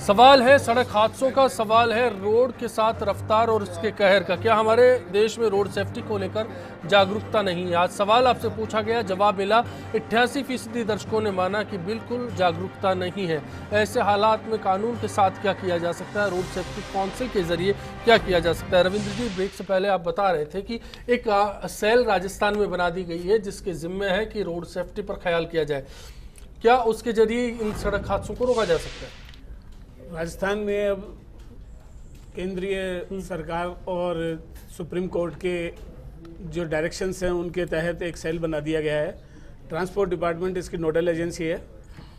सवाल है सड़क हादसों का, सवाल है रोड के साथ रफ्तार और उसके कहर का। क्या हमारे देश में रोड सेफ्टी को लेकर जागरूकता नहीं है? आज सवाल आपसे पूछा गया, जवाब मिला। 88% दर्शकों ने माना कि बिल्कुल जागरूकता नहीं है। ऐसे हालात में कानून के साथ क्या किया जा सकता है? रोड सेफ्टी काउंसिल के जरिए क्या किया जा सकता है? रविंद्र जी, ब्रेक से पहले आप बता रहे थे कि एक सेल राजस्थान में बना दी गई है जिसके जिम्मे है कि रोड सेफ्टी पर ख्याल किया जाए। क्या उसके जरिए इन सड़क हादसों को रोका जा सकता है? राजस्थान में अब केंद्रीय सरकार और सुप्रीम कोर्ट के जो डायरेक्शंस हैं उनके तहत एक सेल बना दिया गया है। ट्रांसपोर्ट डिपार्टमेंट इसकी नोडल एजेंसी है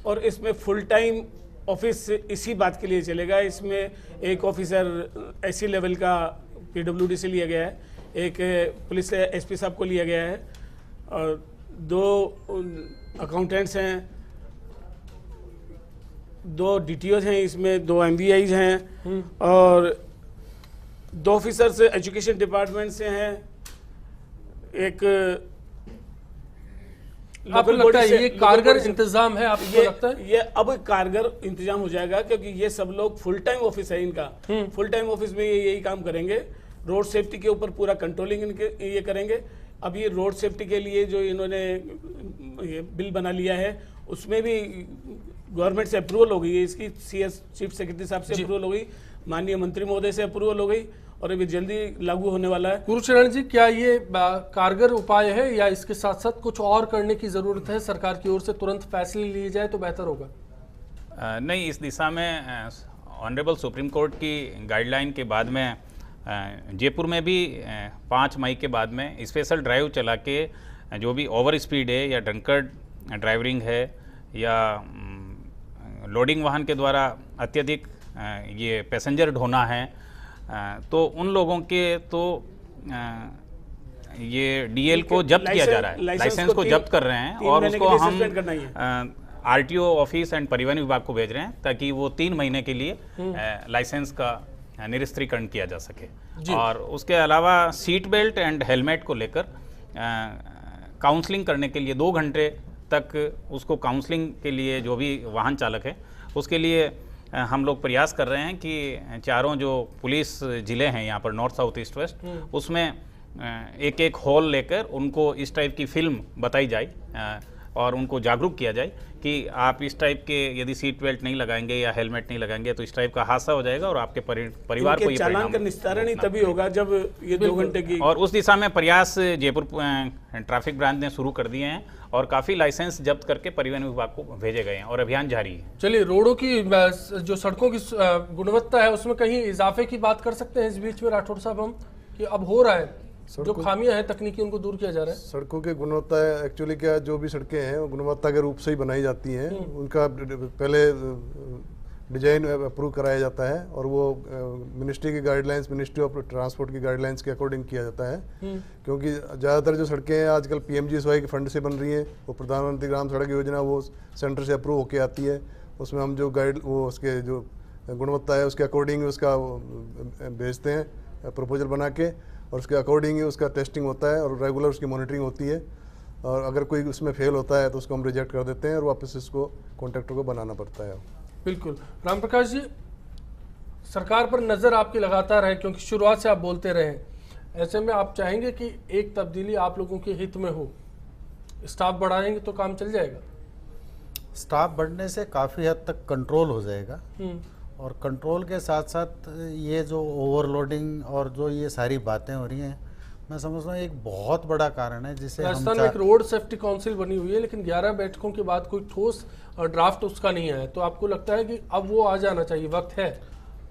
और इसमें फुल टाइम ऑफिस इसी बात के लिए चलेगा। इसमें एक ऑफिसर एससी लेवल का पीडब्ल्यूडी से लिया गया है, एक पुलिस एसपी साहब को लिया गया है और 2 अकाउंटेंट्स हैं, 2 डीटीओज हैं, इसमें 2 एमवीआईज हैं और 2 ऑफिसर्स एजुकेशन डिपार्टमेंट से हैं। एक आपको लगता है ये कारगर इंतजाम है? आपको लगता है ये अब कारगर इंतजाम हो जाएगा क्योंकि ये सब लोग फुल टाइम ऑफिस है इनका। फुल टाइम ऑफिस में ये यही काम करेंगे। रोड सेफ्टी के ऊपर पूरा कंट्रोलिंग इनके ये करेंगे। अब ये रोड सेफ्टी के लिए जो इन्होंने ये बिल बना लिया है उसमें भी गवर्नमेंट से अप्रूवल हो गई है। इसकी सीएस चीफ सेक्रेटरी साहब से अप्रूवल हो गई, माननीय मंत्री महोदय से अप्रूवल हो गई और अभी जल्दी लागू होने वाला है। गुरुचरण जी, क्या ये कारगर उपाय है या इसके साथ साथ कुछ और करने की जरूरत है? सरकार की ओर से तुरंत फैसले लिए जाए तो बेहतर होगा। नहीं, इस दिशा में ऑनरेबल सुप्रीम कोर्ट की गाइडलाइन के बाद में जयपुर में भी 5 मई के बाद में स्पेशल ड्राइव चला के जो भी ओवर स्पीड है या ड्रंकर्ड ड्राइवरिंग है या लोडिंग वाहन के द्वारा अत्यधिक ये पैसेंजर ढोना है, तो उन लोगों के तो ये डीएल को जब्त किया जा रहा है, लाइसेंस को जब्त कर रहे हैं और उसको हम आरटीओ ऑफिस एंड परिवहन विभाग को भेज रहे हैं ताकि वो 3 महीने के लिए लाइसेंस का निरस्त्रीकरण किया जा सके। और उसके अलावा सीट बेल्ट एंड हेलमेट को लेकर काउंसलिंग करने के लिए 2 घंटे तक उसको काउंसलिंग के लिए जो भी वाहन चालक है उसके लिए हम लोग प्रयास कर रहे हैं कि चारों जो पुलिस ज़िले हैं यहाँ पर नॉर्थ साउथ ईस्ट वेस्ट, उसमें एक हॉल लेकर उनको इस टाइप की फिल्म बताई जाए और उनको जागरूक किया जाए कि आप इस टाइप के यदि सीट बेल्ट नहीं लगाएंगे या हेलमेट नहीं लगाएंगे तो इस टाइप का हादसा हो जाएगा और आपके परिवार को ये चालान का निस्तारण ही तभी होगा जब ये 2 घंटे की। और उस दिशा में प्रयास जयपुर ट्रैफिक ब्रांच ने शुरू कर दिए हैं और काफ़ी लाइसेंस जब्त करके परिवहन विभाग को भेजे गए हैं और अभियान जारी है। चलिए, रोडों की जो सड़कों की गुणवत्ता है उसमें कहीं इजाफे की बात कर सकते हैं इस बीच में राठौड़ साहब हम, कि अब हो रहा है जो खामियां हैं तकनीकी उनको दूर किया जा रहा है? सड़कों की गुणवत्ता एक्चुअली क्या, जो भी सड़कें हैं वो गुणवत्ता के रूप से ही बनाई जाती हैं। उनका पहले डिजाइन अप्रूव कराया जाता है और वो मिनिस्ट्री की गाइडलाइंस, मिनिस्ट्री ऑफ ट्रांसपोर्ट की गाइडलाइंस के अकॉर्डिंग किया जाता है। क्योंकि ज़्यादातर जो सड़कें हैं आजकल पीएमजीएसवाई के फंड से बन रही हैं, वो प्रधानमंत्री ग्राम सड़क योजना वो सेंटर से अप्रूव होके आती है। उसमें हम जो उसके जो गुणवत्ता है उसके अकॉर्डिंग उसका भेजते हैं प्रपोजल बना के और उसके अकॉर्डिंग ही उसका टेस्टिंग होता है और रेगुलर उसकी मॉनिटरिंग होती है। और अगर कोई उसमें फेल होता है तो उसको हम रिजेक्ट कर देते हैं और वापस इसको कॉन्ट्रैक्टर को बनाना पड़ता है। बिल्कुल। राम प्रकाश जी, सरकार पर नज़र आपकी लगातार है क्योंकि शुरुआत से आप बोलते रहे, ऐसे में आप चाहेंगे कि एक तब्दीली आप लोगों के हित में हो, स्टाफ बढ़ाएंगे तो काम चल जाएगा? स्टाफ बढ़ने से काफ़ी हद तक कंट्रोल हो जाएगा और कंट्रोल के साथ साथ ये जो ओवरलोडिंग और जो ये सारी बातें हो रही हैं, मैं समझता हूँ एक बहुत बड़ा कारण है जिसे राजस्थान में एक रोड सेफ्टी काउंसिल बनी हुई है लेकिन 11 बैठकों के बाद कोई ठोस ड्राफ्ट उसका नहीं आया, तो आपको लगता है कि अब वो आ जाना चाहिए, वक्त है?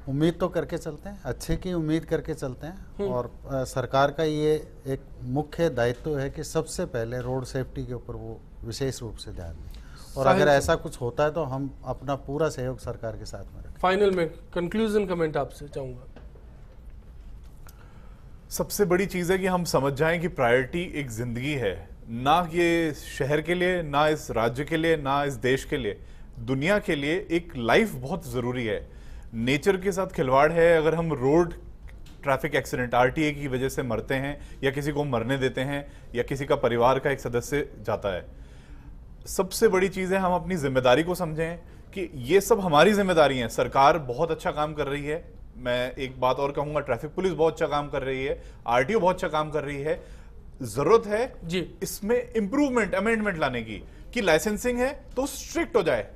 उम्मीद तो करके चलते हैं, अच्छे की उम्मीद करके चलते हैं और सरकार का ये एक मुख्य दायित्व है कि सबसे पहले रोड सेफ्टी के ऊपर वो विशेष रूप से ध्यान दें और अगर ऐसा कुछ होता है तो हम अपना पूरा सहयोग सरकार के साथ में रखें। फाइनल में कंक्लूजन कमेंट आपसे चाहूँगा। सबसे बड़ी चीज़ है कि हम समझ जाएं कि प्रायोरिटी एक ज़िंदगी है, ना ये शहर के लिए, ना इस राज्य के लिए, ना इस देश के लिए, दुनिया के लिए एक लाइफ बहुत ज़रूरी है। नेचर के साथ खिलवाड़ है। अगर हम रोड ट्रैफिक एक्सीडेंट आरटीए की वजह से मरते हैं या किसी को मरने देते हैं या किसी का परिवार का एक सदस्य जाता है, सबसे बड़ी चीज़ है हम अपनी जिम्मेदारी को समझें कि ये सब हमारी जिम्मेदारी है। सरकार बहुत अच्छा काम कर रही है, मैं एक बात और कहूंगा, ट्रैफिक पुलिस बहुत अच्छा काम कर रही है, आरटीओ बहुत अच्छा काम कर रही है। जरूरत है जी इसमें इंप्रूवमेंट, अमेंडमेंट लाने की, कि लाइसेंसिंग है तो स्ट्रिक्ट हो जाए,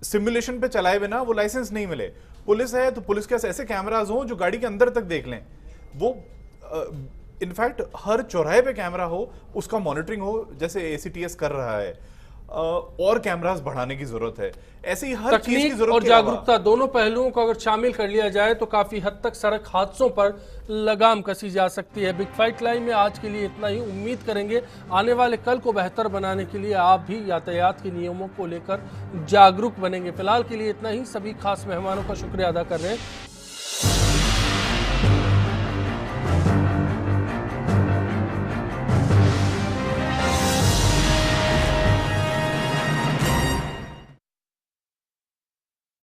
सिमुलेशन पे चलाए बिना वो लाइसेंस नहीं मिले। पुलिस है तो पुलिस के पास ऐसे कैमराज हो जो गाड़ी के अंदर तक देख लें, वो इनफैक्ट हर चौराहे पे कैमरा हो, उसका मॉनिटरिंग हो जैसे एसीटीएस कर रहा है। और कैमरास बढ़ाने की जरूरत है। ऐसे ही हर चीज की जरूरत और जागरूकता दोनों पहलुओं को अगर शामिल कर लिया जाए तो काफी हद तक सड़क हादसों पर लगाम कसी जा सकती है। बिग फाइट लाइन में आज के लिए इतना ही। उम्मीद करेंगे आने वाले कल को बेहतर बनाने के लिए आप भी यातायात के नियमों को लेकर जागरूक बनेंगे। फिलहाल के लिए इतना ही। सभी खास मेहमानों का शुक्रिया अदा कर रहे हैं।